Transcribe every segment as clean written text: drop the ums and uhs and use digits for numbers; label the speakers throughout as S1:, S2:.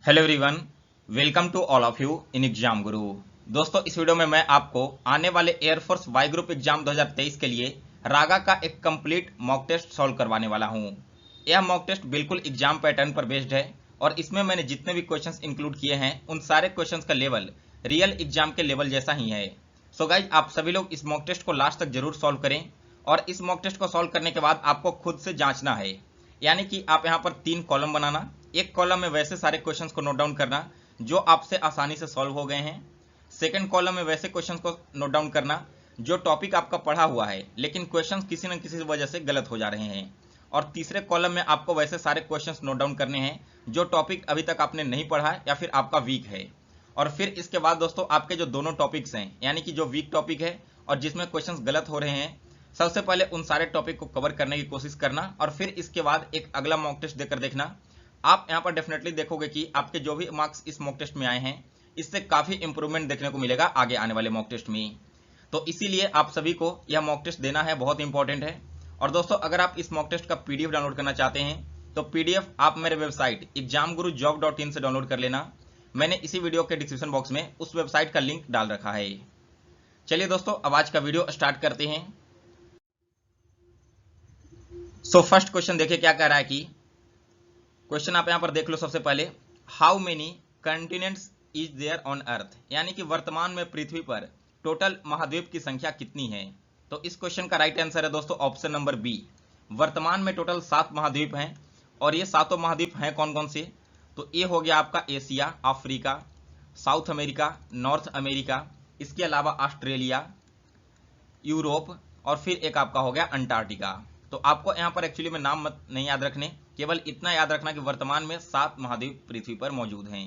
S1: Hello everyone, welcome to all of you in exam guru. दोस्तों, इस video में मैं आपको आने वाले एयरफोर्स वाई ग्रुप एग्जाम 2023 के लिए रागा का एक कंप्लीट मॉक टेस्ट सॉल्व करवाने वाला हूं। यह मॉक टेस्ट बिल्कुल एग्जाम पैटर्न पर बेस्ड है और इसमें मैंने जितने भी क्वेश्चंस इंक्लूड किए हैं उन सारे क्वेश्चंस का लेवल रियल एग्जाम के लेवल जैसा ही है। सो गाइज, आप सभी लोग इस मॉक टेस्ट को लास्ट तक जरूर सॉल्व करें और इस मॉक टेस्ट को सॉल्व करने के बाद आपको खुद से जांचना है, यानी कि आप यहाँ पर 3 कॉलम बनाना। एक कॉलम में वैसे सारे क्वेश्चंस को नोट डाउन करना जो आपसे आसानी से सॉल्व हो गए हैं। सेकंड कॉलम में वैसे क्वेश्चंस को नोट डाउन करना जो टॉपिक आपका पढ़ा हुआ है लेकिन क्वेश्चंस किसी न किसी वजह से गलत हो जा रहे हैं। और तीसरे कॉलम में आपको वैसे सारे क्वेश्चंस नोट डाउन करने हैं जो टॉपिक अभी तक आपने नहीं पढ़ा है या फिर आपका वीक है। और फिर इसके बाद दोस्तों, आपके जो दोनों टॉपिक्स हैं, यानी कि जो वीक टॉपिक है और जिसमें क्वेश्चंस गलत हो रहे हैं, सबसे पहले उन सारे टॉपिक को कवर करने की कोशिश करना और फिर इसके बाद एक अगला मॉक टेस्ट देकर देखना। आप यहां पर डेफिनेटली देखोगे कि आपके जो भी मार्क्स इस मॉक टेस्ट में आए हैं इससे काफी इंप्रूवमेंट देखने को मिलेगा आगे आने वाले मॉक टेस्ट में। तो इसीलिए आप सभी को यह मॉक टेस्ट देना है, बहुत इंपॉर्टेंट है। और दोस्तों, अगर आप इस मॉक टेस्ट का पीडीएफ डाउनलोड करना चाहते हैं तो पीडीएफ आप मेरे वेबसाइट examgurujob.in से डाउनलोड कर लेना। मैंने इसी वीडियो के डिस्क्रिप्शन बॉक्स में उस वेबसाइट का लिंक डाल रखा है। चलिए दोस्तों, अब आज का वीडियो स्टार्ट करते हैं। फर्स्ट क्वेश्चन देखिए क्या कह रहा है कि क्वेश्चन आप यहां पर देख लो। सबसे पहले, how many continents is there on earth, यानी कि वर्तमान में पृथ्वी पर टोटल महाद्वीप की संख्या कितनी है। तो इस क्वेश्चन का राइट आंसर है दोस्तों ऑप्शन नंबर बी। वर्तमान में टोटल 7 महाद्वीप हैं और ये सातों महाद्वीप हैं कौन कौन से। तो ये हो गया आपका Asia, Africa, south America, north America, इसके अलावा ऑस्ट्रेलिया, यूरोप और फिर एक आपका हो गया अंटार्कटिका। तो आपको यहां पर एक्चुअली में नाम मत नहीं याद रखने, केवल इतना याद रखना कि वर्तमान में 7 महाद्वीप पृथ्वी पर मौजूद हैं।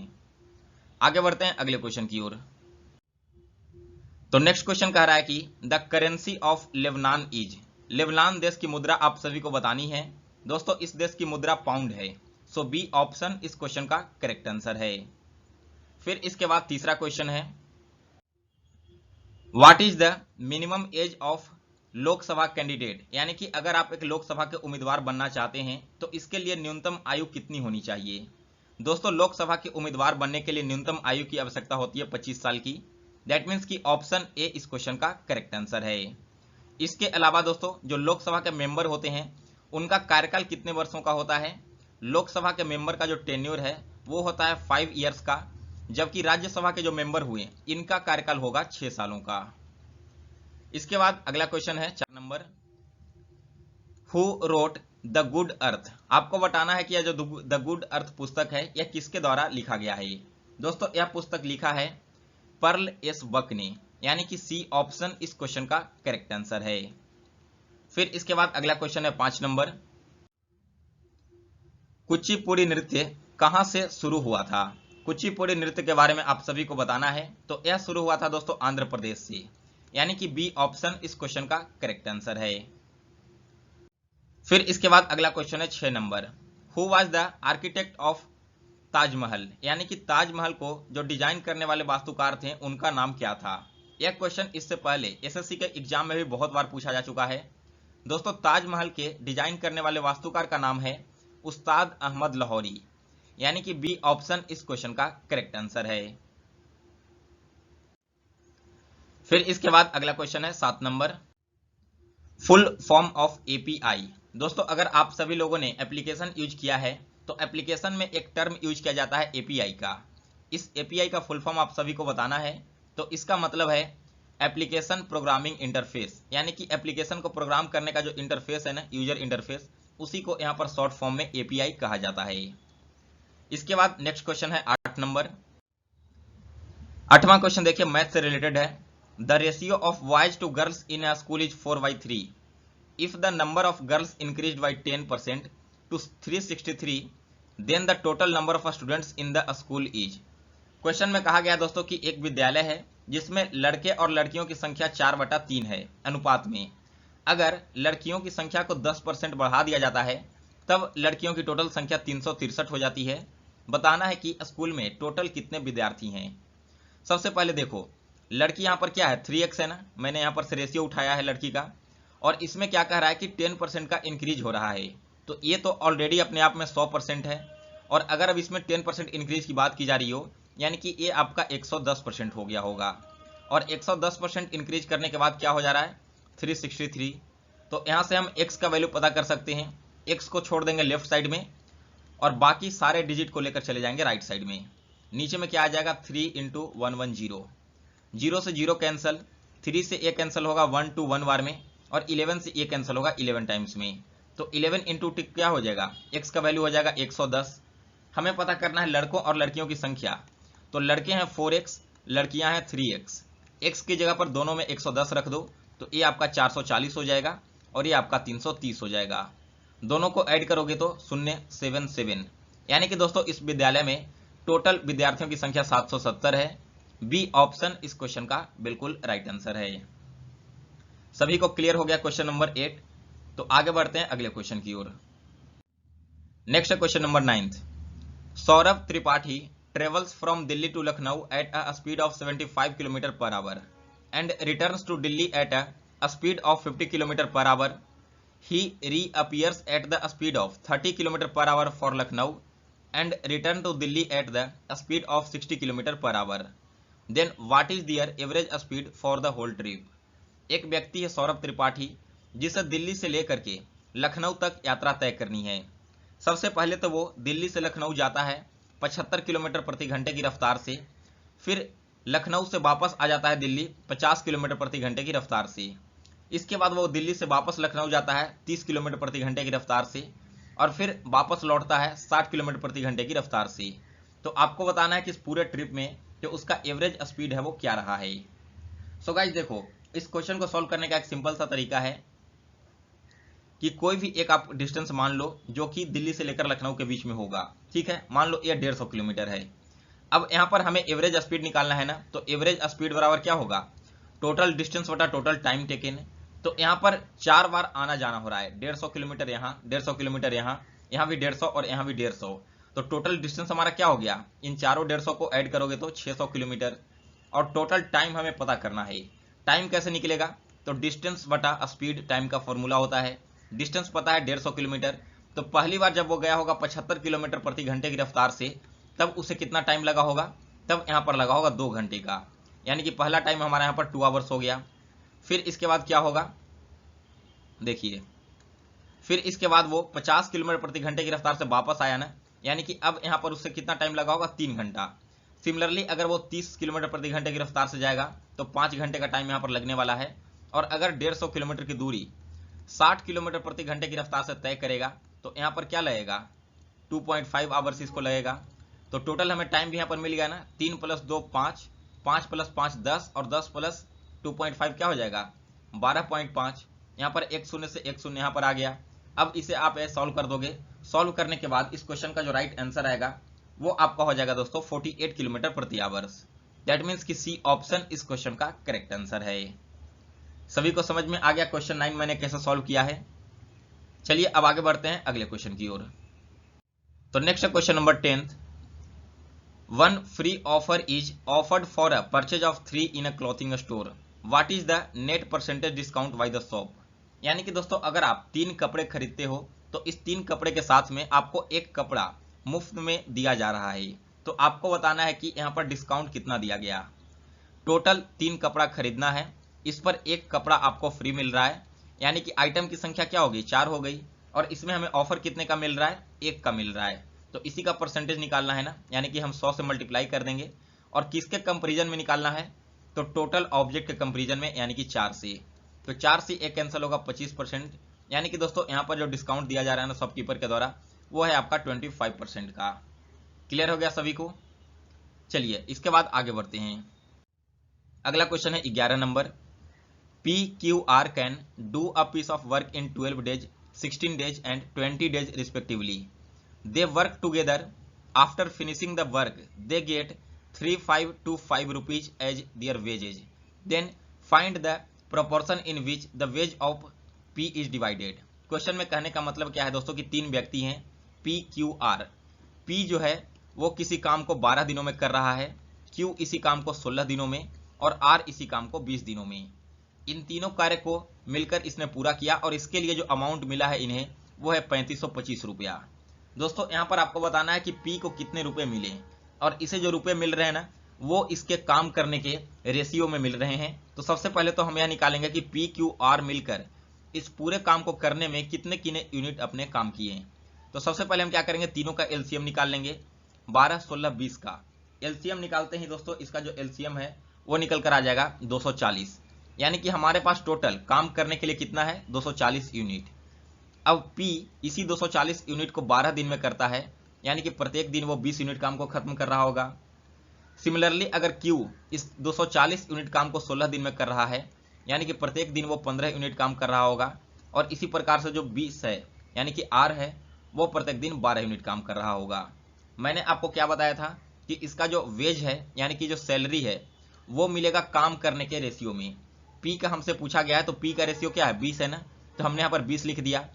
S1: आगे बढ़ते हैं अगले क्वेश्चन की ओर। तो नेक्स्ट क्वेश्चन कह रहा है कि the currency of Lebanon is, Lebanon देश की मुद्रा आप सभी को बतानी है। दोस्तों, इस देश की मुद्रा पाउंड है। सो बी ऑप्शन इस क्वेश्चन का करेक्ट आंसर है। फिर इसके बाद तीसरा क्वेश्चन है, what is the minimum age of Lok Sabha candidate, यानी कि अगर आप एक लोकसभा के उम्मीदवार बनना चाहते हैं तो इसके लिए न्यूनतम आयु कितनी होनी चाहिए। दोस्तों, लोकसभा के उम्मीदवार बनने के लिए न्यूनतम आयु की आवश्यकता होती है 25 साल की। दैट मीन्स कि ऑप्शन ए इस क्वेश्चन का करेक्ट आंसर है। इसके अलावा दोस्तों, जो लोकसभा के मेंबर होते हैं उनका कार्यकाल कितने वर्षों का होता है। लोकसभा के मेंबर का जो टेन्योर है वो होता है 5 ईयर्स का, जबकि राज्यसभा के जो मेंबर हुए इनका कार्यकाल होगा 6 सालों का। इसके बाद अगला क्वेश्चन है 4 number, who wrote the good earth. आपको बताना है कि यह जो द गुड अर्थ पुस्तक है यह किसके द्वारा लिखा गया है। दोस्तों, यह पुस्तक लिखा है पर्ल एस बक ने, यानी कि सी ऑप्शन इस क्वेश्चन का करेक्ट आंसर है। फिर इसके बाद अगला क्वेश्चन है 5 नंबर, कुचिपुड़ी नृत्य कहां से शुरू हुआ था। कुचिपुड़ी नृत्य के बारे में आप सभी को बताना है। तो यह शुरू हुआ था दोस्तों आंध्र प्रदेश से, यानी कि बी ऑप्शन इस क्वेश्चन का करेक्ट आंसर है। फिर इसके बाद अगला क्वेश्चन है 6 number, who was the architect of Taj Mahal, यानी कि ताजमहल को जो डिजाइन करने वाले वास्तुकार थे उनका नाम क्या था। यह क्वेश्चन इससे पहले एसएससी के एग्जाम में भी बहुत बार पूछा जा चुका है। दोस्तों, ताजमहल के डिजाइन करने वाले वास्तुकार का नाम है उस्ताद अहमद लाहौरी, यानी कि बी ऑप्शन इस क्वेश्चन का करेक्ट आंसर है। फिर इसके बाद अगला क्वेश्चन है 7 number, full form of API. दोस्तों, अगर आप सभी लोगों ने एप्लीकेशन यूज किया है तो एप्लीकेशन में एक टर्म यूज किया जाता है एपीआई का। इस एपीआई का फुल फॉर्म आप सभी को बताना है। तो इसका मतलब है एप्लीकेशन प्रोग्रामिंग इंटरफेस, यानी कि एप्लीकेशन को प्रोग्राम करने का जो इंटरफेस है ना, यूजर इंटरफेस, उसी को यहां पर शॉर्ट फॉर्म में एपीआई कहा जाता है। इसके बाद नेक्स्ट क्वेश्चन है 8 नंबर। 8वां क्वेश्चन देखिए मैथ से रिलेटेड है। The ratio of boys to girls in a school is 4/3। If the number of girls increased by 10% to 363, then the total number of students in the school is. Question में कहा गया दोस्तों कि एक विद्यालय है जिसमें लड़के और लड़कियों की संख्या 4/3 है अनुपात में। अगर लड़कियों की संख्या को 10% बढ़ा दिया जाता है तब लड़कियों की टोटल संख्या 363 हो जाती है। बताना है कि स्कूल में टोटल कितने विद्यार्थी हैं। सबसे पहले देखो, लड़की यहां पर क्या है 3x है ना, मैंने यहां पर से रेशियो उठाया है लड़की का, और इसमें क्या कह रहा है कि 10% का इंक्रीज हो रहा है। तो ये तो ऑलरेडी अपने आप में 100% है और अगर अब इसमें 10% इंक्रीज की बात की जा रही हो, यानी कि ये आपका 110% हो गया होगा। और 110% इंक्रीज करने के बाद क्या हो जा रहा है, 363। तो यहाँ से हम x का वैल्यू पता कर सकते हैं। x को छोड़ देंगे लेफ्ट साइड में और बाकी सारे डिजिट को लेकर चले जाएंगे राइट साइड में। नीचे में क्या आ जाएगा, 3 × 110, 0 से 0 कैंसल, 3 से a कैंसल होगा 1 to 1 बार में, और 11 से a कैंसल होगा 11 टाइम्स में। तो 11 × t क्या हो जाएगा, x का वैल्यू हो जाएगा 110। हमें पता करना है लड़कों और लड़कियों की संख्या। तो लड़के हैं 4x, लड़कियां हैं 3x। x की जगह पर दोनों में 110 रख दो, तो ये आपका 440 हो जाएगा और ये आपका 330 हो जाएगा। दोनों को ऐड करोगे तो 077, यानी कि दोस्तों इस विद्यालय में टोटल विद्यार्थियों की संख्या 770 है। बी ऑप्शन इस क्वेश्चन का बिल्कुल राइट आंसर है। सभी को क्लियर हो गया क्वेश्चन नंबर 8। तो आगे बढ़ते हैं अगले क्वेश्चन की ओर। Next question number 9। Saurabh Tripathi travels from Delhi to Lucknow at a speed of 75 km per hour and returns to Delhi at a speed of 50 km per hour. He reappears at the speed of 30 km per hour for Lucknow and return to Delhi at the speed of 60 km per hour. Then what is their average speed for the whole trip? एक व्यक्ति है सौरभ त्रिपाठी जिसे दिल्ली से लेकर के लखनऊ तक यात्रा तय करनी है। सबसे पहले तो वो दिल्ली से लखनऊ जाता है 75 किलोमीटर प्रति घंटे की रफ्तार से, फिर लखनऊ से वापस आ जाता है दिल्ली 50 किलोमीटर प्रति घंटे की रफ्तार से। इसके बाद वो दिल्ली से वापस लखनऊ जाता है 30 किलोमीटर प्रति घंटे की रफ्तार से, और फिर वापस लौटता है 60 किलोमीटर प्रति घंटे की रफ्तार से। तो आपको बताना है कि इस पूरे ट्रिप में जो उसका एवरेज स्पीड है वो क्या रहा है। सो गाइस देखो, इस क्वेश्चन को सॉल्व करने का एक सिंपल सा तरीका है कि कोई भी एक आप डिस्टेंस मान लो जो कि दिल्ली से लेकर लखनऊ के बीच में होगा। ठीक है, मान लो ये 150 किलोमीटर है। अब यहाँ पर हमें एवरेज स्पीड निकालना है ना, तो एवरेज स्पीड बराबर क्या होगा, टोटल डिस्टेंस बटा टोटल टाइम टेकन। तो यहाँ पर 4 बार आना जाना हो रहा है, 150 किलोमीटर यहाँ, 150 किलोमीटर यहाँ, यहाँ भी 150 और यहाँ भी 150। तो टोटल डिस्टेंस हमारा क्या हो गया, इन चारों 150 को ऐड करोगे तो 600 किलोमीटर। और टोटल टाइम हमें पता करना है। टाइम कैसे निकलेगा, तो डिस्टेंस बटा स्पीड टाइम का फॉर्मूला होता है। डिस्टेंस पता है 150 किलोमीटर, तो पहली बार जब वो गया होगा 75 किलोमीटर प्रति घंटे की रफ्तार से, तब उसे कितना टाइम लगा होगा, तब यहाँ पर लगा होगा 2 घंटे का, यानी कि पहला टाइम हमारा यहाँ पर 2 आवर्स हो गया। फिर इसके बाद क्या होगा, देखिए, फिर इसके बाद वो 50 किलोमीटर प्रति घंटे की रफ्तार से वापस आया ना, यानी कि अब यहाँ पर उससे कितना टाइम लगा होगा, 3 घंटा। सिमिलरली अगर वो 30 किलोमीटर प्रति घंटे की रफ्तार से जाएगा तो 5 घंटे का टाइम यहाँ पर लगने वाला है। और अगर 150 किलोमीटर की दूरी 60 किलोमीटर प्रति घंटे की रफ्तार से तय करेगा तो यहाँ पर क्या लगेगा, 2.5 आवर्स इसको लगेगा। तो टोटल हमें टाइम भी यहाँ पर मिल गया ना, 3 + 2 5, 5 + 5 10, और 10 + 2.5 क्या हो जाएगा, 12.5। यहाँ पर 1 0 से 1 0 यहाँ पर आ गया। अब इसे आप सॉल्व कर दोगे। सॉल्व करने के बाद इस क्वेश्चन का जो राइट आंसर आएगा वो आपका हो जाएगा दोस्तों 48 किलोमीटर प्रति आवर्स। दैट मीन्स कि सी ऑप्शन इस क्वेश्चन का करेक्ट आंसर है। सभी को समझ में आ गया क्वेश्चन 9 मैंने कैसे सॉल्व किया है। चलिए अब आगे बढ़ते हैं अगले क्वेश्चन की ओर। तो next question number 10। One free offer is offered for a purchase of 3 in a clothing store. What is the net percentage discount by the shop. यानी कि दोस्तों अगर आप 3 कपड़े खरीदते हो तो इस 3 कपड़े के साथ में आपको एक कपड़ा मुफ्त में दिया जा रहा है। तो आपको बताना है कि यहाँ पर डिस्काउंट कितना दिया गया। टोटल 3 कपड़ा खरीदना है, इस पर एक कपड़ा आपको फ्री मिल रहा है, यानी कि आइटम की संख्या क्या होगी, 4 हो गई। और इसमें हमें ऑफर कितने का मिल रहा है, 1 का मिल रहा है। तो इसी का परसेंटेज निकालना है ना, यानी कि हम 100 से मल्टीप्लाई कर देंगे। और किसके कंपेरिजन में निकालना है, तो टोटल ऑब्जेक्ट के कंपेरिजन में, यानी कि 4 से। तो 4 से 1 कैंसिल होगा 25%, यानी कि दोस्तों यहाँ पर जो डिस्काउंट दिया जा रहा है ना शॉपकीपर के द्वारा वो है आपका 25% का। क्लियर हो गया सभी को। चलिए इसके बाद आगे बढ़ते हैं। अगला क्वेश्चन है 11 नंबर। PQR can do a piece of work in 12 days, 16 days and 20 days respectively. They work together. After finishing the work they get 3 to 5 rupees as their wages. Then find the proportion in which the wage of P is divided. Question में कहने का मतलब क्या है दोस्तों कि 3 व्यक्ति हैं PQR। P जो है वो किसी काम को 12 दिनों में कर रहा है, Q इसी काम को 16 दिनों में, और R इसी काम को 20 दिनों में। इन तीनों कार्य को मिलकर इसने पूरा किया और इसके लिए जो अमाउंट मिला है इन्हें वो है 3525 रुपया। दोस्तों यहाँ पर आपको बताना है कि पी को कितने रुपए मिले, और इसे जो रुपए मिल रहे हैं ना वो इसके काम करने के रेशियो में मिल रहे हैं। तो सबसे पहले तो हम यह निकालेंगे कि पी क्यू आर मिलकर इस पूरे काम को करने में कितने कितने यूनिट अपने काम किए हैं। तो सबसे पहले हम क्या करेंगे, तीनों का एलसीएम निकाल लेंगे। 12, 16, 20 का एलसीएम निकालते ही दोस्तों इसका जो एलसीएम है वो निकल कर आ जाएगा 240, यानी कि हमारे पास टोटल काम करने के लिए कितना है, 240 यूनिट। अब P इसी 240 यूनिट को 12 दिन में करता है, यानी कि प्रत्येक दिन वो 20 यूनिट काम को खत्म कर रहा होगा। सिमिलरली अगर Q इस 240 यूनिट काम को 16 दिन में कर रहा है, यानी कि प्रत्येक दिन वो 15 यूनिट काम कर रहा होगा। और इसी प्रकार से जो 20 है यानी कि R है वो प्रत्येक दिन 12 यूनिट काम कर रहा होगा। मैंने आपको क्या बताया था कि इसका जो वेज है यानी कि जो सैलरी है वो मिलेगा काम करने के रेशियो में। P का हमसे पूछा गया है तो P का रेशियो क्या है, 20 है ना, तो हमने यहाँ पर 20 लिख दिया।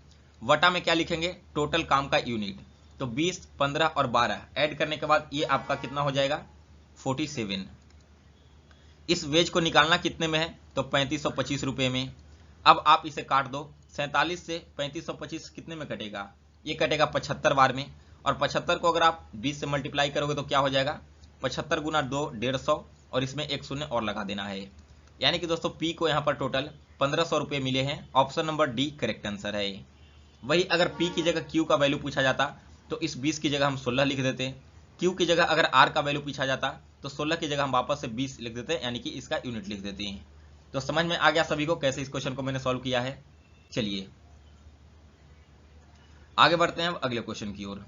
S1: वटा में क्या लिखेंगे, टोटल काम का यूनिट। तो 20, 15 और 12 ऐड करने के बाद ये आपका कितना हो जाएगा, 47। इस वेज को निकालना कितने में है, तो 3525 रुपए में। अब आप इसे काट दो, 47 से 3525 कितने में कटेगा, ये कटेगा 75 बार में। और 75 को अगर आप 20 से मल्टीप्लाई करोगे तो क्या हो जाएगा, 75 गुना 2, 150, और इसमें एक शून्य और लगा देना है। यानी कि दोस्तों पी को यहाँ पर टोटल 1500 रुपए मिले हैं। Option number D correct answer है। वही अगर P की जगह Q का वैल्यू पूछा जाता तो इस 20 की जगह हम 16 लिख देते। Q की जगह अगर R का वैल्यू पूछा जाता तो 16 की जगह हम वापस से 20 लिख देते, यानी कि इसका यूनिट लिख देते हैं। तो समझ में आ गया सभी को कैसे इस क्वेश्चन को मैंने सॉल्व किया है। चलिए आगे बढ़ते हैं अब अगले क्वेश्चन की ओर।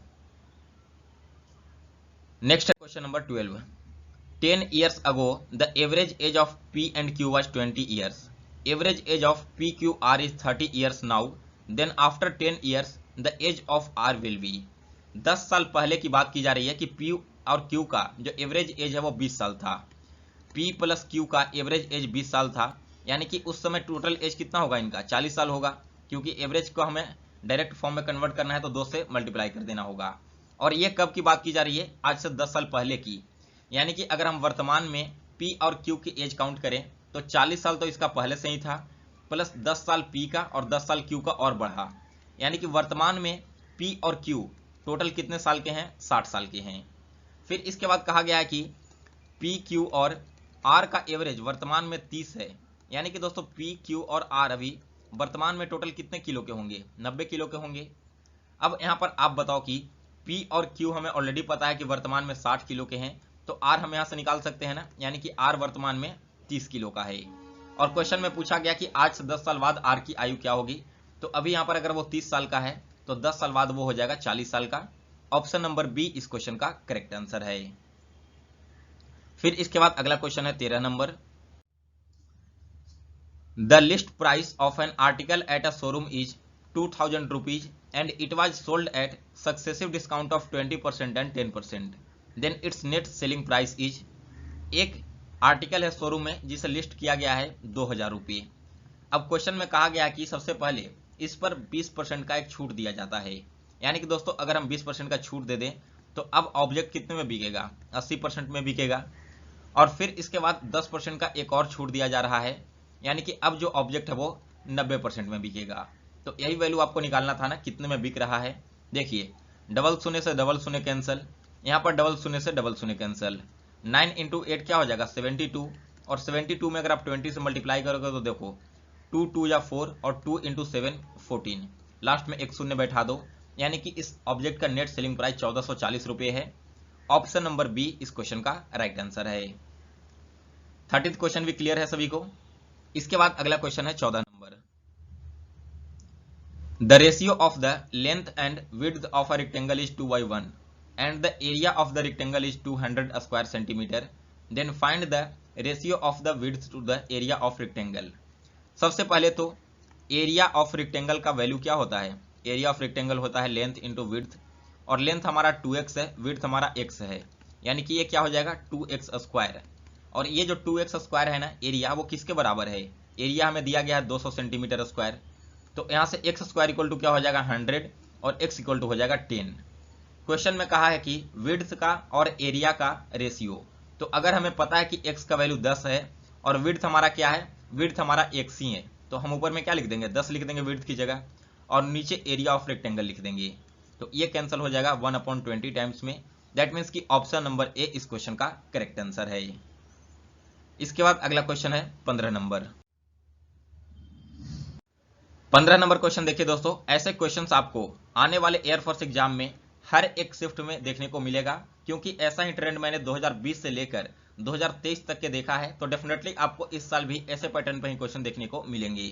S1: नेक्स्ट है question number 12। 10 years ago the average age of P and Q was 20 years. Average age of PQR is 30 years now. Then after 10 years the age of R will be. 10 साल पहले की बात की जा रही है कि P और Q का जो एवरेज एज है वो 20 साल था। P प्लस Q का एवरेज एज 20 साल था, यानी कि उस समय टोटल एज कितना होगा इनका, 40 साल होगा। क्योंकि एवरेज को हमें डायरेक्ट फॉर्म में कन्वर्ट करना है तो 2 से मल्टीप्लाई कर देना होगा। और ये कब की बात की जा रही है, आज से 10 साल पहले की। यानी कि अगर हम वर्तमान में P और Q की एज काउंट करें तो 40 साल तो इसका पहले से ही था, प्लस 10 साल P का और 10 साल Q का और बढ़ा। यानी कि वर्तमान में P और Q टोटल कितने साल के हैं, 60 साल के हैं। फिर इसके बाद कहा गया है कि P, Q और R का एवरेज वर्तमान में 30 है। यानी कि दोस्तों P, Q और R अभी वर्तमान में टोटल कितने किलो के होंगे, 90 किलो के होंगे। अब यहाँ पर आप बताओ कि P और Q हमें ऑलरेडी पता है कि वर्तमान में 60 किलो के हैं, तो R हम यहाँ से निकाल सकते हैं ना, यानी कि R वर्तमान में 30 किलो का है। और क्वेश्चन में पूछा गया कि आज से 10 साल बाद R की आयु क्या होगी, तो अभी यहाँ पर अगर वो 30 साल का है तो 10 साल बाद वो हो जाएगा 40 साल का। ऑप्शन नंबर बी इस क्वेश्चन का करेक्ट आंसर है। फिर इसके बाद अगला क्वेश्चन है 13 number. The list price of an article at a showroom is 2000 rupees and it was sold at successive discount of 20% and 10%. Then its net selling price is। एक article है showroom में जिसे लिस्ट किया गया है 2000 रुपये। अब क्वेश्चन में कहा गया है कि सबसे पहले इस पर 20% का एक छूट दिया जाता है। यानी कि दोस्तों अगर हम 20% का छूट दे दें तो अब ऑब्जेक्ट कितने में बिकेगा, 80% में बिकेगा। और फिर इसके बाद 10% का एक और छूट दिया जा रहा है, यानी कि अब जो ऑब्जेक्ट है वो 90% में बिकेगा। तो यही वैल्यू आपको निकालना था ना, कितने में बिक रहा है। देखिए डबल शून्य से डबल शून्य कैंसिल, यहाँ पर डबल शून्य से डबल शून्य कैंसिल। 9 × 8 क्या हो जाएगा, 72। और 72 में अगर आप 20 से मल्टीप्लाई करोगे तो देखो 2 2 या 4 और 2 × 7 14, लास्ट में एक शून्य बैठा दो। यानी कि इस ऑब्जेक्ट का नेट सेलिंग प्राइस 1440 रुपये है। ऑप्शन नंबर बी इस क्वेश्चन का राइट आंसर है। 30th क्वेश्चन भी क्लियर है सभी को। इसके बाद अगला क्वेश्चन है 14 number. The ratio of the length and width of a rectangle is 2:1 and the area of the rectangle is 200 square centimeter. Then find the ratio of the width to the area of rectangle. सबसे पहले तो area of rectangle का value क्या होता है, area of rectangle होता है length into width, और लेंथ हमारा 2x है, विड्थ हमारा x है, यानी कि ये क्या हो जाएगा 2x स्क्वायर। और ये जो 2x स्क्वायर है ना एरिया, वो किसके बराबर है, एरिया हमें दिया गया है 200 सेंटीमीटर स्क्वायर। तो यहाँ से x स्क्वायर इक्वल टू क्या हो जाएगा 100 और x इक्वल टू हो जाएगा 10। क्वेश्चन में कहा है कि विड्थ का और एरिया का रेशियो। तो अगर हमें पता है कि x का वैल्यू 10 है और विड्थ हमारा क्या है, विड्थ हमारा x ही है, तो हम ऊपर में क्या लिख देंगे 10 लिख देंगे विड्थ की जगह, और नीचे एरिया ऑफ रेक्टेंगल लिख देंगे। तो ये कैंसिल हो जाएगा 1/20 टाइम्स में। दैट मीन्स कि ऑप्शन नंबर ए इस क्वेश्चन का करेक्ट आंसर है। इसके बाद अगला क्वेश्चन है 15 नंबर। 15 नंबर क्वेश्चन देखिए दोस्तों, ऐसे क्वेश्चंस आपको आने वाले एयरफोर्स एग्जाम में हर एक शिफ्ट में देखने को मिलेगा, क्योंकि ऐसा ही ट्रेंड मैंने 2020 से लेकर 2023 तक के देखा है। तो डेफिनेटली आपको इस साल भी ऐसे पैटर्न पे ही क्वेश्चन देखने को मिलेंगे।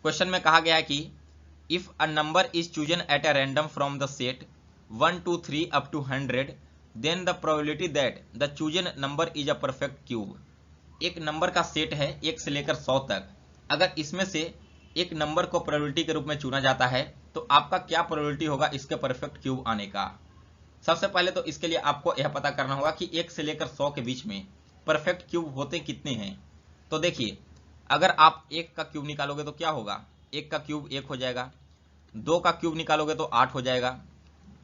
S1: क्वेश्चन में कहा गया है कि if a number is chosen at a random from the set 1 2 3 up to 100, then the probability that the chosen number is a perfect cube. एक नंबर का सेट है 1 से लेकर 100 तक, अगर इसमें से एक नंबर को प्रोबेबिलिटी के रूप में चुना जाता है तो आपका क्या प्रोबेबिलिटी होगा इसके परफेक्ट क्यूब आने का। सबसे पहले तो इसके लिए आपको यह पता करना होगा कि 1 से लेकर 100 के बीच में परफेक्ट क्यूब होते कितने हैं। तो देखिए, अगर आप 1 का क्यूब निकालोगे तो क्या होगा, 1 का क्यूब 1 हो जाएगा, 2 का क्यूब निकालोगे तो 8 हो जाएगा,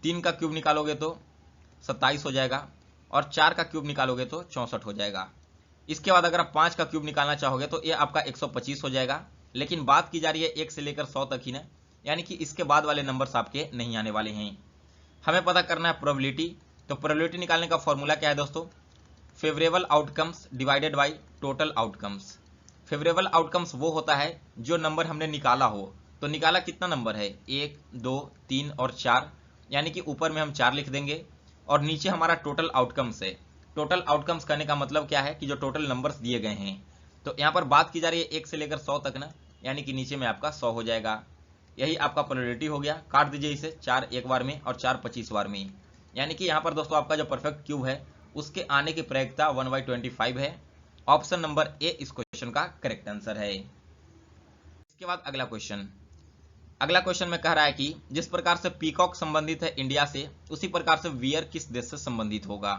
S1: 3 का क्यूब निकालोगे तो 27 हो जाएगा, और 4 का क्यूब निकालोगे तो 64 हो जाएगा। इसके बाद अगर आप 5 का क्यूब निकालना चाहोगे तो ये आपका 125 हो जाएगा। लेकिन बात की जा रही है 1 से लेकर 100 तक ही ना, यानी कि इसके बाद वाले नंबर्स आपके नहीं आने वाले हैं। हमें पता करना है प्रोबेबिलिटी। तो प्रोबेबिलिटी निकालने का फॉर्मूला क्या है दोस्तों, favourable outcomes divided by total outcomes. Favourable outcomes वो होता है जो नंबर हमने निकाला हो। तो निकाला कितना नंबर है, 1 2 3 और 4, यानी कि ऊपर में हम 4 लिख देंगे और नीचे हमारा टोटल आउटकम्स है। टोटल आउटकम्स करने का मतलब क्या है कि जो टोटल नंबर्स दिए गए हैं। तो यहाँ पर बात की जा रही है 1 से लेकर 100 तक ना, यानी कि नीचे में आपका 100 हो जाएगा। यही आपका प्रोबेबिलिटी हो गया। काट दीजिए इसे, 4 एक बार में और 4 25 बार में, यानी कि यहाँ पर दोस्तों आपका जो परफेक्ट क्यूब है उसके आने की प्रायिकता 1/25 है। ऑप्शन नंबर ए इस क्वेश्चन का करेक्ट आंसर है। इसके बाद अगला क्वेश्चन। अगला क्वेश्चन में कह रहा है कि जिस प्रकार से पीकॉक संबंधित है इंडिया से, उसी प्रकार से वियर किस देश से संबंधित होगा।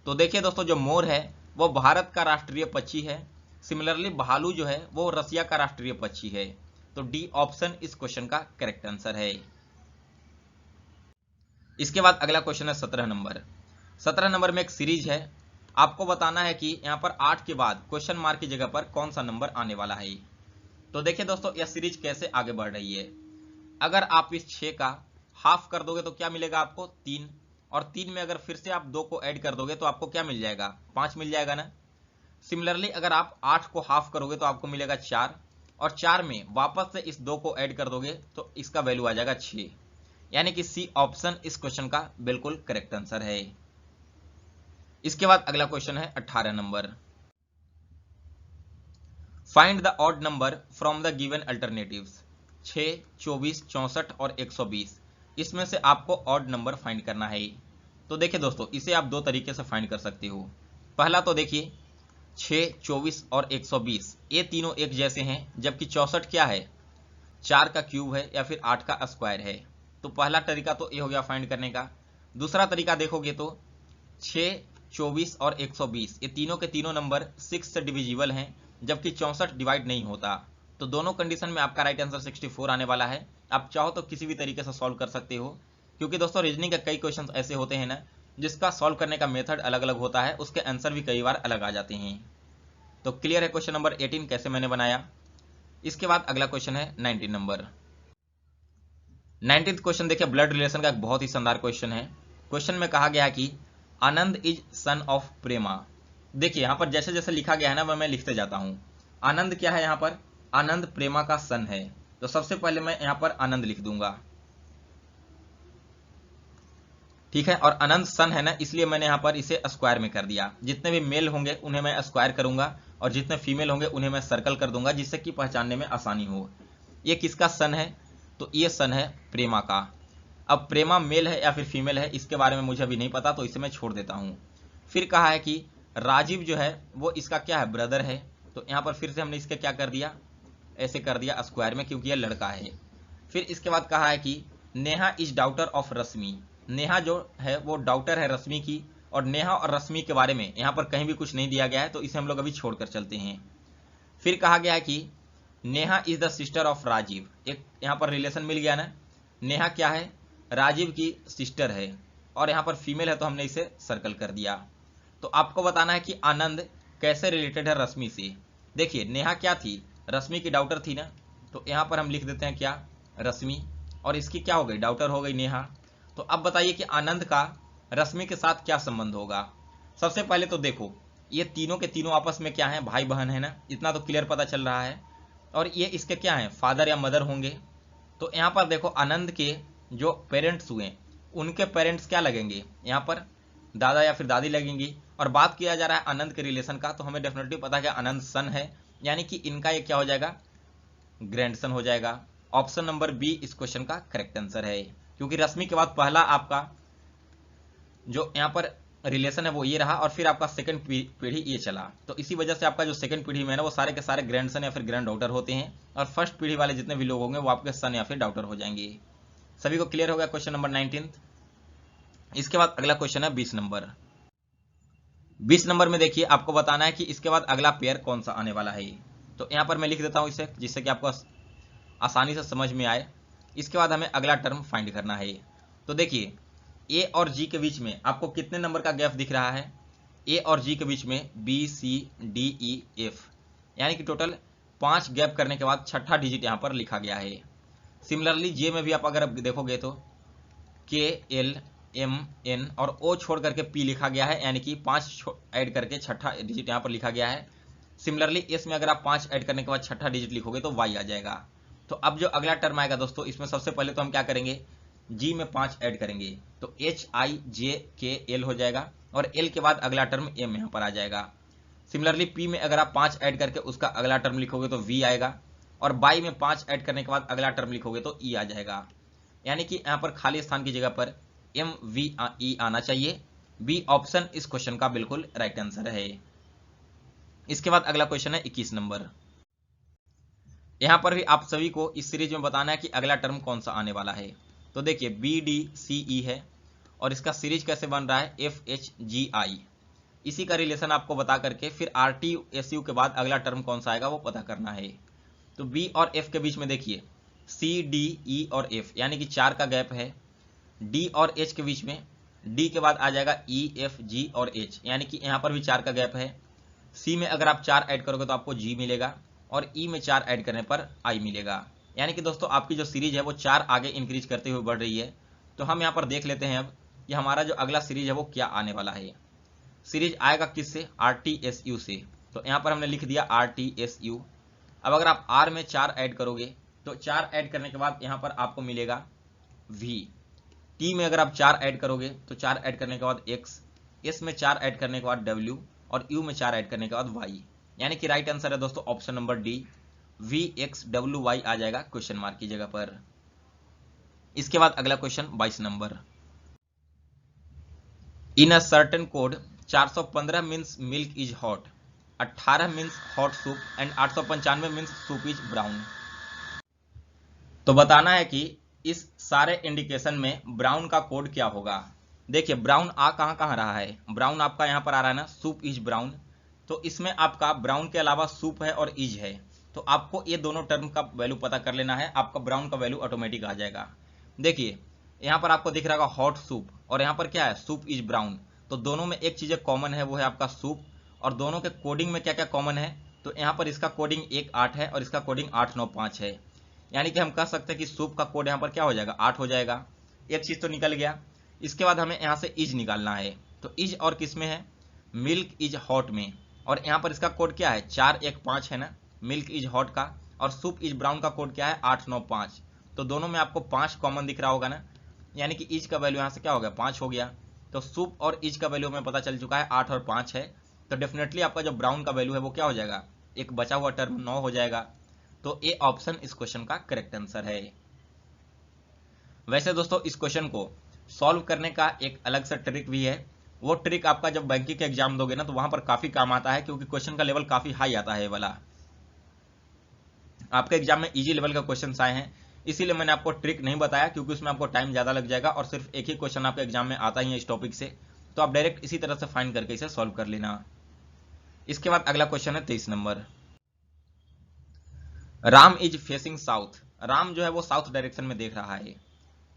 S1: तो देखिए दोस्तों, जो मोर है वो भारत का राष्ट्रीय पक्षी है। सिमिलरली भालू जो है वो रसिया का राष्ट्रीय पक्षी है। तो डी ऑप्शन इस क्वेश्चन का करेक्ट आंसर है। इसके बाद अगला क्वेश्चन है 17 नंबर। 17 नंबर में एक सीरीज है, आपको बताना है कि यहाँ पर 8 के बाद क्वेश्चन मार्क की जगह पर कौन सा नंबर आने वाला है। तो देखिए दोस्तों, यह सीरीज कैसे आगे बढ़ रही है। अगर आप इस 6 का हाफ कर दोगे तो क्या मिलेगा आपको, 3, और 3 में अगर फिर से आप 2 को ऐड कर दोगे तो आपको क्या मिल जाएगा, 5 मिल जाएगा ना। सिमिलरली अगर आप 8 को हाफ करोगे तो आपको मिलेगा 4, और 4 में वापस से इस 2 को ऐड कर दोगे तो इसका वैल्यू आ जाएगा 6, यानी कि सी ऑप्शन इस क्वेश्चन का बिल्कुल करेक्ट आंसर है। इसके बाद अगला क्वेश्चन है 18 number. Find the odd number from the given alternatives. 6, 24, 64 और 120, इसमें से आपको ऑड नंबर फाइंड करना है। तो देखिए दोस्तों, इसे आप दो तरीके से फाइंड कर सकते हो। पहला तो देखिए, 6, 24 और 120 ये तीनों एक जैसे हैं, जबकि 64 क्या है, 4 का क्यूब है या फिर 8 का स्क्वायर है। तो पहला तरीका तो ये हो गया फाइंड करने का। दूसरा तरीका देखोगे तो 6, 24 और 120 ये तीनों के तीनों नंबर 6 से डिविजिबल हैं, जबकि 64 डिवाइड नहीं होता। तो दोनों कंडीशन में आपका राइट आंसर 64 आने वाला है। आप चाहो तो किसी भी तरीके से सॉल्व कर सकते हो, क्योंकि दोस्तों रीजनिंग के कई क्वेश्चन ऐसे होते हैं ना जिसका सॉल्व करने का मेथड अलग अलग होता है, उसके आंसर भी कई बार अलग आ जाते हैं। तो क्लियर है क्वेश्चन नंबर 18 कैसे मैंने बनाया। इसके बाद अगला क्वेश्चन है 19 नंबर। 19th क्वेश्चन देखिए, ब्लड रिलेशन का एक बहुत ही शानदार क्वेश्चन है। क्वेश्चन में कहा गया कि आनंद इज सन ऑफ प्रेमा। देखिए यहां पर जैसे जैसे लिखा गया है ना मैं लिखते जाता हूं। आनंद क्या है, यहां पर आनंद प्रेमा का सन है। तो सबसे पहले मैं यहां पर आनंद लिख दूंगा, ठीक है। और आनंद सन है ना, इसलिए मैंने यहां पर इसे स्क्वायर में कर दिया। जितने भी मेल होंगे उन्हें मैं स्क्वायर करूंगा और जितने फीमेल होंगे उन्हें मैं सर्कल कर दूंगा, जिससे कि पहचानने में आसानी हो। ये किसका सन है, तो ये सन है प्रेमा का। अब प्रेमा मेल है या फिर फीमेल है इसके बारे में मुझे अभी नहीं पता, तो इसे मैं छोड़ देता हूं। फिर कहा है कि राजीव जो है वो इसका क्या है, ब्रदर है। तो यहां पर फिर से हमने इसके क्या कर दिया, ऐसे कर दिया स्क्वायर में, क्योंकि यह लड़का है। फिर इसके बाद कहा है कि नेहा इज डॉटर ऑफ रश्मि। नेहा जो है वो डॉटर है रश्मि की, और नेहा और रश्मि के बारे में यहाँ पर कहीं भी कुछ नहीं दिया गया है, तो इसे हम लोग अभी छोड़कर चलते हैं। फिर कहा गया है कि Neha is the sister of Rajiv. एक यहाँ पर रिलेशन मिल गया ना, नेहा क्या है, राजीव की सिस्टर है, और यहाँ पर फीमेल है तो हमने इसे सर्कल कर दिया। तो आपको बताना है कि आनंद कैसे रिलेटेड है रश्मि से। देखिए नेहा क्या थी, रश्मि की डॉटर थी ना, तो यहाँ पर हम लिख देते हैं क्या, रश्मि, और इसकी क्या हो गई, डॉटर हो गई नेहा। तो अब बताइए कि आनंद का रश्मि के साथ क्या संबंध होगा। सबसे पहले तो देखो, ये तीनों के तीनों आपस में क्या है, भाई बहन है ना, इतना तो क्लियर पता चल रहा है। और ये इसके क्या है, फादर या मदर होंगे। तो यहाँ पर देखो, आनंद के जो पेरेंट्स हुए उनके पेरेंट्स क्या लगेंगे, यहाँ पर दादा या फिर दादी लगेंगी। और बात किया जा रहा है आनंद के रिलेशन का, तो हमें डेफिनेटली पता है कि आनंद सन है, यानी कि इनका ये क्या हो जाएगा, ग्रैंडसन हो जाएगा। ऑप्शन नंबर बी इस क्वेश्चन का करेक्ट आंसर है, क्योंकि रश्मि के बाद पहला आपका जो यहाँ पर रिलेशन है वो ये रहा, और फिर आपका सेकंड पीढ़ी ये चला। तो इसी वजह से आपका जो सेकंड पीढ़ी में है ना, वो सारे के सारे ग्रैंडसन या फिर ग्रैंड डॉटर होते हैं, और फर्स्ट पीढ़ी वाले जितने भी लोग होंगे वो आपके सन या फिर डॉटर हो जाएंगे। सभी को क्लियर हो गया क्वेश्चन नंबर 19। इसके बाद अगला क्वेश्चन है 20 नंबर। 20 नंबर में देखिए, आपको बताना है कि इसके बाद अगला पेयर कौन सा आने वाला है। तो यहाँ पर मैं लिख देता हूँ इसे, जिससे कि आपको आसानी से समझ में आए। इसके बाद हमें अगला टर्म फाइंड करना है। तो देखिए, ए और जी के बीच में आपको कितने नंबर का गैप दिख रहा है, ए और जी के बीच में B C D E F, यानी कि टोटल 5 गैप करने के बाद छठा डिजिट यहाँ पर लिखा गया है। सिमिलरली जे में भी आप अगर देखोगे तो के एल एम एन और ओ छोड़ करके पी लिखा गया है, यानी कि 5 ऐड करके छठा डिजिट यहाँ पर लिखा गया है। सिमिलरली एस में अगर आप 5 ऐड करने के बाद छठा डिजिट लिखोगे तो वाई आ जाएगा। तो अब जो अगला टर्म आएगा दोस्तों, इसमें सबसे पहले तो हम क्या करेंगे, जी में 5 ऐड करेंगे, तो एच आई जे के एल हो जाएगा, और एल के बाद अगला टर्म एम यहाँ पर आ जाएगा। सिमिलरली पी में अगर आप 5 ऐड करके उसका अगला टर्म लिखोगे तो वी आएगा, और बाई में 5 ऐड करने के बाद अगला टर्म लिखोगे तो ई आ जाएगा। यानी कि यहाँ पर खाली स्थान की जगह पर एम वी ई आना चाहिए। बी ऑप्शन इस क्वेश्चन का बिल्कुल राइट आंसर है। इसके बाद अगला क्वेश्चन है 21 नंबर। यहां पर भी आप सभी को इस सीरीज में बताना है कि अगला टर्म कौन सा आने वाला है। तो देखिए, बी डी सी ई है, और इसका सीरीज कैसे बन रहा है, एफ एच जी आई। इसी का रिलेशन आपको बता करके फिर आर टी एस यू के बाद अगला टर्म कौन सा आएगा वो पता करना है। तो बी और एफ के बीच में देखिए सी डी ई और एफ, यानी कि 4 का गैप है। डी और एच के बीच में डी के बाद आ जाएगा ई एफ जी और एच, यानी कि यहाँ पर भी 4 का गैप है। सी में अगर आप 4 ऐड करोगे तो आपको जी मिलेगा, और ई में 4 ऐड करने पर आई मिलेगा। यानी कि दोस्तों आपकी जो सीरीज है वो 4 आगे इंक्रीज करते हुए बढ़ रही है। तो हम यहाँ पर देख लेते हैं अब कि हमारा जो अगला सीरीज है वो क्या आने वाला है। सीरीज आएगा किससे, आर टी एस यू से। तो यहाँ पर हमने लिख दिया आर टी एस यू। अब अगर आप आर में 4 ऐड करोगे तो 4 ऐड करने के बाद यहाँ पर आपको मिलेगा वी। टी में अगर आप 4 ऐड करोगे तो 4 ऐड करने के बाद एक्स, एस में 4 ऐड करने के बाद डब्ल्यू, और यू में 4 ऐड करने के बाद वाई। यानी कि राइट आंसर है दोस्तों option number D, V X W Y आ जाएगा क्वेश्चन मार्क की जगह पर। इसके बाद अगला question 22 number. In a certain code 415 means milk is hot, 18 means hot soup, and 895 means soup is brown. तो बताना है कि इस सारे इंडिकेशन में ब्राउन का कोड क्या होगा। देखिए, ब्राउन आ कहां रहा है, ब्राउन आपका यहां पर आ रहा है ना, सूप इज ब्राउन। तो इसमें आपका ब्राउन के अलावा सूप है और इज है, तो आपको ये दोनों टर्म का वैल्यू पता कर लेना है, आपका ब्राउन का वैल्यू ऑटोमेटिक आ जाएगा। देखिए, यहाँ पर आपको दिख रहा होगा हॉट सूप, और यहाँ पर क्या है, सूप इज ब्राउन। तो दोनों में एक चीज कॉमन है, वो है आपका सूप। और दोनों के कोडिंग में क्या क्या कॉमन है, तो यहाँ पर इसका कोडिंग 1-8 है, और इसका कोडिंग 8-9-5 है। यानी कि हम कह सकते हैं कि सूप का कोड यहाँ पर क्या हो जाएगा, 8 हो जाएगा। एक चीज तो निकल गया। इसके बाद हमें यहाँ से इज निकालना है। तो इज और किस में है, मिल्क इज हॉट में, और यहाँ पर इसका कोड क्या है, 4-1-5 है ना, मिल्क इज हॉट का। और सूप इज ब्राउन का कोड क्या है, 8-9-5। तो दोनों में आपको 5 कॉमन दिख रहा होगा ना, यानी कि इज का वैल्यू यहाँ से क्या हो गया, 5 हो गया। तो सूप और इज का वैल्यू हमें पता चल चुका है 8 और 5 है। तो डेफिनेटली आपका जो ब्राउन का वैल्यू है वो क्या हो जाएगा, एक बचा हुआ टर्म 9 हो जाएगा। तो ए ऑप्शन इस क्वेश्चन का करेक्ट आंसर है। वैसे दोस्तों इस क्वेश्चन को सॉल्व करने का एक अलग सा ट्रिक भी है। वो ट्रिक आपका जब बैंकिंग का एग्जाम दोगे ना तो वहां पर काफी काम आता है, क्योंकि क्वेश्चन का लेवल काफी हाई आता है वाला। आपके एग्जाम में इजी लेवल का क्वेश्चन आए हैं, इसीलिए मैंने आपको ट्रिक नहीं बताया, क्योंकि उसमें आपको टाइम ज्यादा लग जाएगा, और सिर्फ एक ही क्वेश्चन आपके एग्जाम में आता ही है इस टॉपिक से। तो आप डायरेक्ट इसी तरह से फाइंड करके इसे सॉल्व कर लेना। इसके बाद अगला क्वेश्चन है 23 number. Ram is facing south, Ram जो है वो साउथ डायरेक्शन में देख रहा है।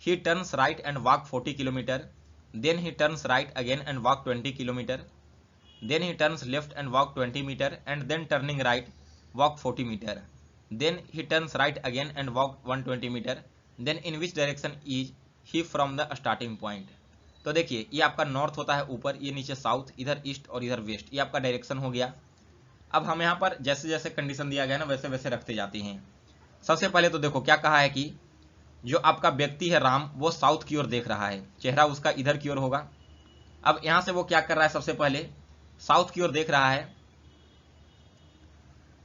S1: He turns right and walk 40 kilometer. Then he turns right again and walk 20 kilometer. Then he turns left and walk 20 meter, and then turning right, walk 40 meter. Then he turns right again and walk 120 meter. Then in which direction is he from the starting point. तो देखिए ये आपका north होता है ऊपर, ये नीचे south, इधर ईस्ट और इधर वेस्ट, ये आपका डायरेक्शन हो गया। अब हम यहाँ पर जैसे जैसे कंडीशन दिया गया ना वैसे वैसे रखते जाते हैं। सबसे पहले तो देखो क्या कहा है कि जो आपका व्यक्ति है राम, वो साउथ की ओर देख रहा है, चेहरा उसका इधर की ओर होगा। अब यहां से वो क्या कर रहा है, सबसे पहले साउथ की ओर देख रहा है,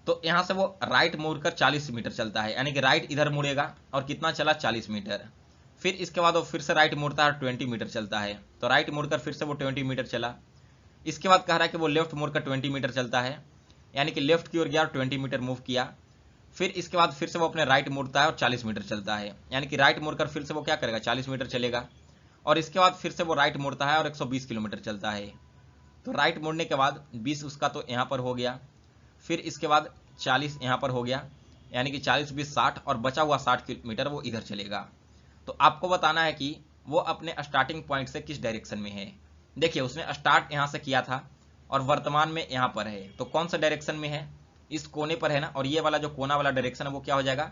S1: तो यहां से वो राइट मुड़कर 40 मीटर चलता है, यानी कि राइट इधर मुड़ेगा और कितना चला 40 मीटर। फिर इसके बाद वो फिर से राइट मुड़ता है, 20 मीटर चलता है, तो राइट मुड़कर फिर से वो 20 मीटर चला। इसके बाद कह रहा है कि वो लेफ्ट मुड़कर 20 मीटर चलता है, यानी कि लेफ्ट की ओर गया और 20 मीटर मूव किया। फिर इसके बाद फिर से वो अपने राइट मुड़ता है और 40 मीटर चलता है, यानी कि राइट मुड़कर फिर से वो क्या करेगा 40 मीटर चलेगा। और इसके बाद फिर से वो राइट मुड़ता है और 120 किलोमीटर चलता है। तो राइट मुड़ने के बाद 20 उसका तो यहाँ पर हो गया, फिर इसके बाद 40 यहाँ पर हो गया, यानी कि 40 20 60 और बचा हुआ 60 किलोमीटर वो इधर चलेगा। तो आपको बताना है कि वो अपने स्टार्टिंग पॉइंट से किस डायरेक्शन में है। देखिए उसने स्टार्ट यहाँ से किया था और वर्तमान में यहाँ पर है, तो कौन सा डायरेक्शन में है, इस कोने पर है ना। और ये वाला जो कोना वाला डायरेक्शन है वो क्या हो जाएगा,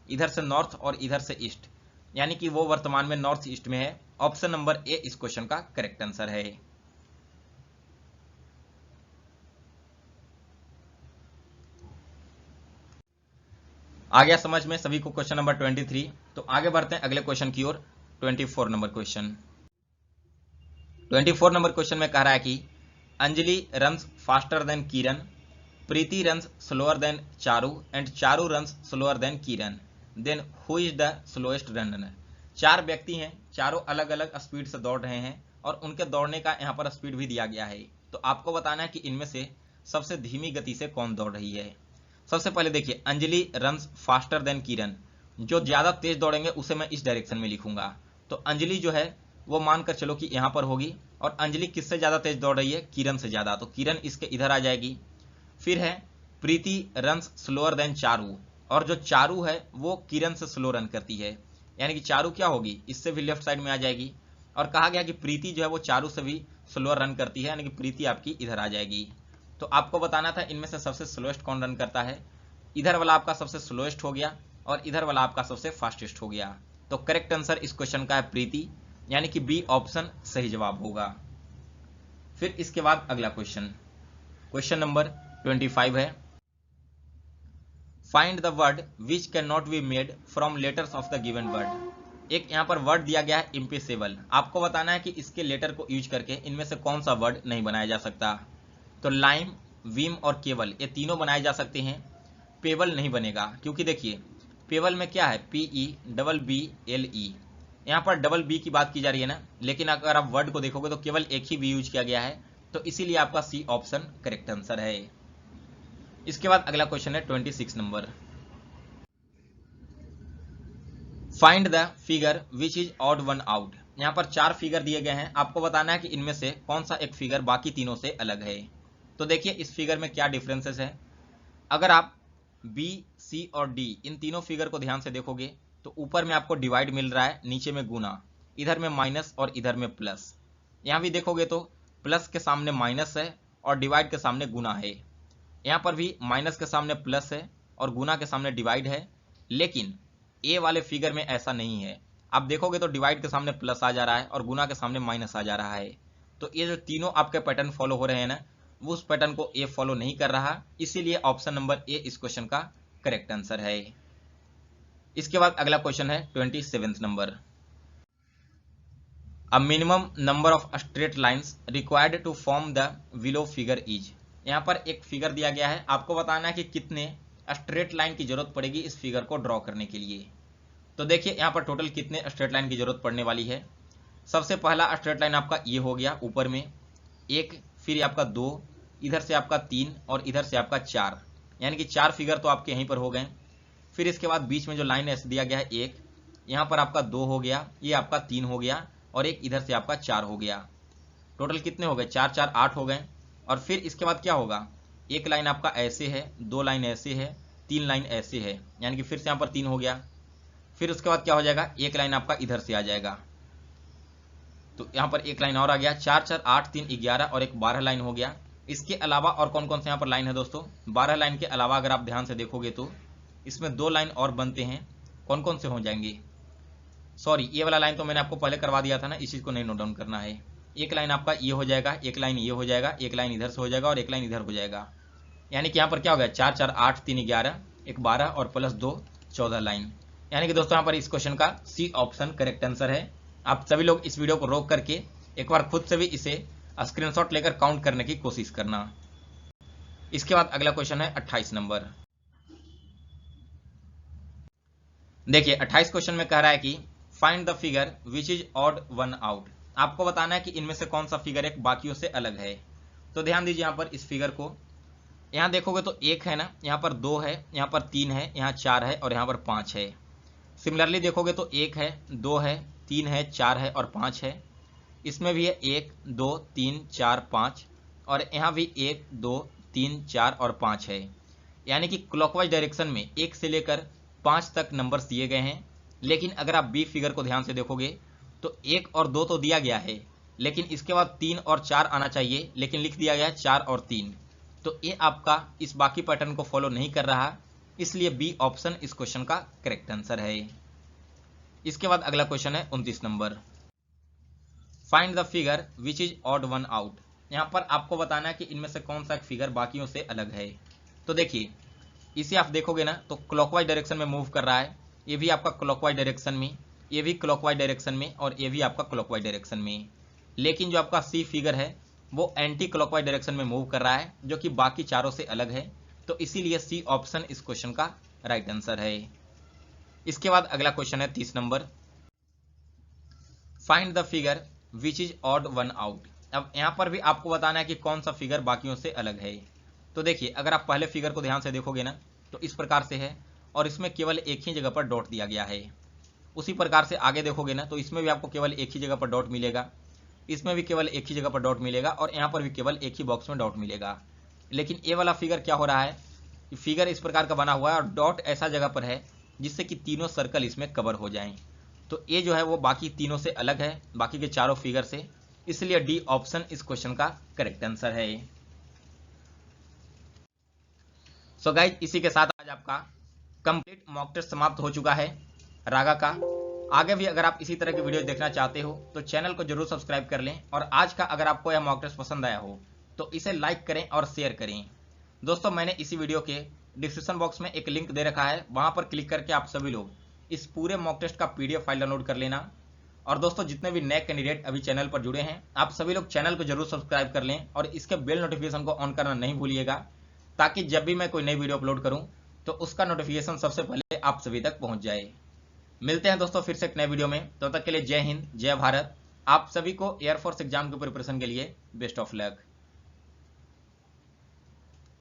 S1: इधर से नॉर्थ और इधर से ईस्ट, यानी कि वो वर्तमान में नॉर्थ ईस्ट में है। ऑप्शन नंबर ए इस क्वेश्चन का करेक्ट आंसर है। आ गया समझ में सभी को क्वेश्चन नंबर 23। तो आगे बढ़ते हैं अगले क्वेश्चन की ओर। 24 नंबर क्वेश्चन। 24 नंबर क्वेश्चन में कह रहा है कि Anjali runs faster than Kiran, Preeti runs slower than Charu and Charu runs slower than Kiran, then who is the slowest runner. चार व्यक्ति हैं, चारों अलग अलग स्पीड से दौड़ रहे हैं और उनके दौड़ने का यहाँ पर स्पीड भी दिया गया है। तो आपको बताना है कि इनमें से सबसे धीमी गति से कौन दौड़ रही है। सबसे पहले देखिए अंजलि रन्स फास्टर देन किरण, जो ज्यादा तेज दौड़ेंगे उसे मैं इस डायरेक्शन में लिखूंगा। तो अंजलि जो है वो मानकर चलो कि यहाँ पर होगी, और अंजलि किससे ज्यादा तेज दौड़ रही है, किरण से ज्यादा, तो किरण इसके इधर आ जाएगी। फिर है प्रीति रन्स स्लोअर देन चारू, और जो चारू है वो किरण से स्लो रन करती है, यानी कि चारू क्या होगी, इससे भी लेफ्ट साइड में आ जाएगी। और कहा गया कि प्रीति जो है वो चारू से भी स्लोअर रन करती है, यानी कि प्रीति आपकी इधर आ जाएगी। तो आपको बताना था इनमें से सबसे स्लोएस्ट कौन रन करता है। इधर वाला आपका सबसे स्लोएस्ट हो गया और इधर वाला आपका सबसे फास्टेस्ट हो गया। तो करेक्ट आंसर इस क्वेश्चन का है प्रीति, यानी कि बी ऑप्शन सही जवाब होगा। फिर इसके बाद अगला क्वेश्चन, क्वेश्चन नंबर 25 है, find the word which can not be made from letters of the given word. एक यहाँ पर वर्ड दिया गया है इम्पॉसिबल, आपको बताना है कि इसके लेटर को यूज करके इनमें से कौन सा वर्ड नहीं बनाया जा सकता। तो लाइम, विम और केवल ये तीनों बनाए जा सकते हैं, पेबल नहीं बनेगा, क्योंकि देखिए पेबल में क्या है, PEBBLE, यहाँ पर डबल बी की बात की जा रही है ना, लेकिन अगर आप वर्ड को देखोगे तो केवल एक ही बी यूज किया गया है, तो इसीलिए आपका सी ऑप्शन करेक्ट आंसर है। इसके बाद अगला क्वेश्चन है 26 number, find the figure which is odd one out. यहाँ पर चार फिगर दिए गए हैं, आपको बताना है कि इनमें से कौन सा एक फिगर बाकी तीनों से अलग है। तो देखिए इस फिगर में क्या डिफरेंसेस है। अगर आप बी, सी और डी इन तीनों फिगर को ध्यान से देखोगे तो ऊपर में आपको डिवाइड मिल रहा है, नीचे में गुना, इधर में माइनस और इधर में प्लस। यहाँ भी देखोगे तो प्लस के सामने माइनस है और डिवाइड के सामने गुना है। यहाँ पर भी माइनस के सामने प्लस है और गुना के सामने डिवाइड है, लेकिन ए वाले फिगर में ऐसा नहीं है। आप देखोगे तो डिवाइड के सामने प्लस आ जा रहा है और गुना के सामने माइनस आ जा रहा है। तो ये जो तीनों आपके पैटर्न फॉलो हो रहे हैं ना, वो उस पैटर्न को ए फॉलो नहीं कर रहा, इसीलिए ऑप्शन नंबर ए इस क्वेश्चन का करेक्ट आंसर है। इसके बाद अगला क्वेश्चन है 27 नंबर, a minimum number of straight lines required to form the below figure is. यहाँ पर एक फिगर दिया गया है, आपको बताना है कि कितने स्ट्रेट लाइन की जरूरत पड़ेगी इस फिगर को ड्रॉ करने के लिए। तो देखिए यहाँ पर टोटल कितने स्ट्रेट लाइन की जरूरत पड़ने वाली है। सबसे पहला स्ट्रेट लाइन आपका ये हो गया ऊपर में एक, फिर आपका 2, इधर से आपका 3 और इधर से आपका 4, यानी कि 4 फिगर तो आपके यहीं पर हो गए। फिर इसके बाद बीच में जो लाइन ऐसे दिया गया है एक, यहाँ पर आपका 2 हो गया, ये आपका 3 हो गया और एक इधर से आपका 4 हो गया। टोटल कितने हो गए, 4 4 8 हो गए। और फिर इसके बाद क्या होगा, एक लाइन आपका ऐसे है, 2 लाइन ऐसे है, 3 लाइन ऐसे है, यानी कि फिर से यहाँ पर 3 हो गया। फिर उसके बाद क्या हो जाएगा, एक लाइन आपका इधर से आ जाएगा, तो यहाँ पर एक लाइन और आ गया। 4 4 8 3 11 और एक 12 लाइन हो गया। इसके अलावा और कौन कौन से यहाँ पर लाइन है दोस्तों, 12 लाइन के अलावा अगर आप ध्यान से देखोगे तो इसमें 2 लाइन और बनते हैं, कौन कौन से हो जाएंगे, सॉरी, ये वाला लाइन तो मैंने आपको पहले करवा दिया था ना, इस चीज को नहीं नोट डाउन करना है। एक लाइन आपका ये हो जाएगा, एक लाइन ये हो जाएगा, एक लाइन इधर से हो जाएगा और एक लाइन इधर हो जाएगा। यानी कि यहाँ पर क्या हो गया, 4 4 8 3 11, एक 12 और प्लस 2 14 लाइन। यानी कि दोस्तों यहाँ पर इस क्वेश्चन का सी ऑप्शन करेक्ट आंसर है। आप सभी लोग इस वीडियो को रोक करके एक बार खुद से भी इसे स्क्रीनशॉट लेकर काउंट करने की कोशिश करना। इसके बाद अगला क्वेश्चन है 28 नंबर। देखिए 28 क्वेश्चन में कह रहा है कि find the figure which is odd one out. आपको बताना है कि इनमें से कौन सा फिगर एक बाकियों से अलग है। तो ध्यान दीजिए यहाँ पर इस फिगर को, यहाँ देखोगे तो 1 है ना, यहाँ पर 2 है, यहाँ पर 3 है, यहाँ 4 है और यहाँ पर 5 है। सिमिलरली देखोगे तो 1 है, 2 है, 3 है, 4 है और 5 है। इसमें भी है 1 2 3 4 5 और यहाँ भी 1 2 3 4 और 5 है। यानी कि क्लॉकवाइज डायरेक्शन में 1 से लेकर 5 तक नंबर्स दिए गए हैं। लेकिन अगर आप बी फिगर को ध्यान से देखोगे तो 1 और 2 तो दिया गया है, लेकिन इसके बाद 3 और 4 आना चाहिए, लेकिन लिख दिया गया है 4 और 3। तो ये आपका इस बाकी पैटर्न को फॉलो नहीं कर रहा, इसलिए बी ऑप्शन इस क्वेश्चन का करेक्ट आंसर है। इसके बाद अगला क्वेश्चन है 29 number. Find the figure which is odd one out. यहाँ पर आपको बताना है कि इनमें से कौन सा फिगर बाकियों से अलग है। तो देखिए इसे आप देखोगे ना तो क्लॉकवाइज डायरेक्शन में मूव कर रहा है, ये भी आपका क्लॉकवाइज डायरेक्शन में, ये भी क्लॉकवाइज डायरेक्शन में और ये भी आपका क्लॉकवाइज डायरेक्शन में। लेकिन जो आपका सी फिगर है वो एंटी क्लॉकवाइज डायरेक्शन में मूव कर रहा है, जो कि बाकी चारों से अलग है। तो इसीलिए सी ऑप्शन इस क्वेश्चन का राइट आंसर है। इसके बाद अगला क्वेश्चन है 30 number. Find the figure which is odd one out. अब यहाँ पर भी आपको बताना है कि कौन सा फिगर बाकियों से अलग है। तो देखिए अगर आप पहले फिगर को ध्यान से देखोगे ना तो इस प्रकार से है और इसमें केवल एक ही जगह पर डॉट दिया गया है। उसी प्रकार से आगे देखोगे ना तो इसमें भी आपको केवल एक ही जगह पर डॉट मिलेगा, इसमें भी केवल एक ही जगह पर डॉट मिलेगा और यहाँ पर भी केवल एक ही बॉक्स में डॉट मिलेगा। लेकिन ये वाला फिगर क्या हो रहा है, फिगर इस प्रकार का बना हुआ है और डॉट ऐसा जगह पर है जिससे कि तीनों सर्कल इसमें कवर हो जाएं। तो ये जो है वो बाकी तीनों से अलग है, बाकी के चारों फिगर से, इसलिए डी ऑप्शन इस क्वेश्चन का करेक्ट आंसर है। सो गाइज इसी के साथ आज आपका कंप्लीट मॉक टेस्ट समाप्त हो चुका है रागा का। आगे भी अगर आप इसी तरह की वीडियो देखना चाहते हो तो चैनल को जरूर सब्सक्राइब कर लें और आज का अगर आपको यह मॉक टेस्ट पसंद आया हो तो इसे लाइक करें और शेयर करें। दोस्तों मैंने इसी वीडियो के डिस्क्रिप्शन बॉक्स में एक लिंक दे रखा है, वहां पर क्लिक करके आप सभी लोग इस पूरे मॉक टेस्ट का पीडीएफ फाइल डाउनलोड कर लेना। और दोस्तों जितने भी नए कैंडिडेट अभी चैनल पर जुड़े हैं आप सभी लोग चैनल को जरूर सब्सक्राइब कर लें और इसके बेल नोटिफिकेशन को ऑन करना नहीं भूलिएगा, ताकि जब भी मैं कोई नई वीडियो अपलोड करूं तो उसका नोटिफिकेशन सबसे पहले आप सभी तक पहुंच जाए। मिलते हैं दोस्तों फिर से एक नए वीडियो में, तब तक के लिए जय हिंद जय भारत। आप सभी को एयरफोर्स एग्जाम की प्रिपरेशन के लिए बेस्ट ऑफ लक।